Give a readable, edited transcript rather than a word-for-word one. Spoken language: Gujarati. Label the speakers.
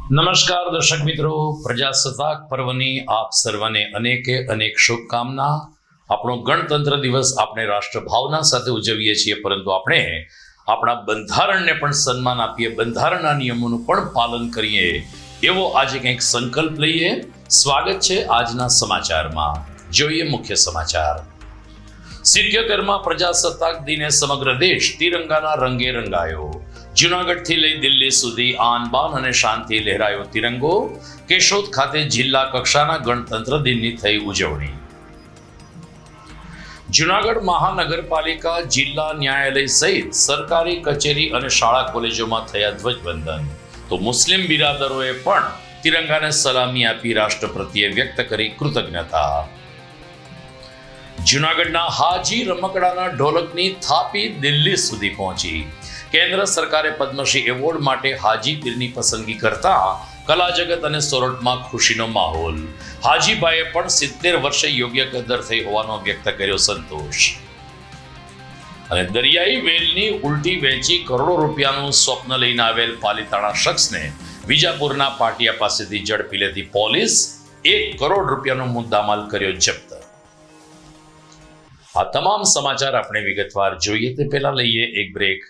Speaker 1: નમસ્કાર દર્શક મિત્રો, પ્રજાસત્તાક પર્વની આપ સર્વને અનેક શુભકામના। આપણો ગણતંત્ર દિવસ આપણે રાષ્ટ્રભાવના સાથે ઉજવીએ છીએ, પરંતુ આપણે આપણા બંધારણને પણ સન્માન આપીએ, બંધારણના નિયમોનું પણ પાલન કરીએ, એવો આજે કંઈક સંકલ્પ લઈએ। સ્વાગત છે આજના સમાચારમાં। જોઈએ મુખ્ય સમાચાર। 77માં પ્રજાસત્તાક દિને સમગ્ર દેશ તિરંગાના રંગે રંગાયો। જૂનાગઢથી લઈ દિલ્હી સુધી આન બાન અને શાંતિ લહેરાયો તિરંગો। કેશોદ ખાતે જિલ્લા કક્ષાના ગણતંત્ર દિનની થઈ ઉજવણી। જૂનાગઢ મહાનગરપાલિકા, જિલ્લા ન્યાયાલય સહિત સરકારી કચેરી અને શાળા કોલેજોમાં થયા ધ્વજવંદન। તો મુસ્લિમ બિરાદરોએ પણ તિરંગાને સલામી આપી રાષ્ટ્ર પ્રત્યે વ્યક્ત કરી કૃતજ્ઞતા। જૂનાગઢના હાજી રમકડાના ઢોલકની થાપી દિલ્હી સુધી પહોંચી। કેન્દ્ર સરકારે પદ્મશ્રી એવોર્ડ માટે હાજી પીરની પસંદગી કરતા કલા જગત અને સોરઠમાં ખુશીનો માહોલ। હાજીભાઈએ પણ 70 વર્ષે યોગ્ય કદર થઈ હોવાનો વ્યક્ત કર્યો સંતોષ। અને દરિયાઈ વેલની ઉલટી વેચી કરોડો રૂપિયાનું સ્વપ્ન લઈને આવેલ પાલીતાણા શખ્સને વિજાપુરના પાટિયા પાસેથી ઝડપી લેતી પોલીસ 1 કરોડ રૂપિયાનો મુદ્દામાલ કર્યો જપ્ત। આ તમામ સમાચાર આપણે વિગતવાર જોઈએ તે પહેલા લઈએ એક બ્રેક।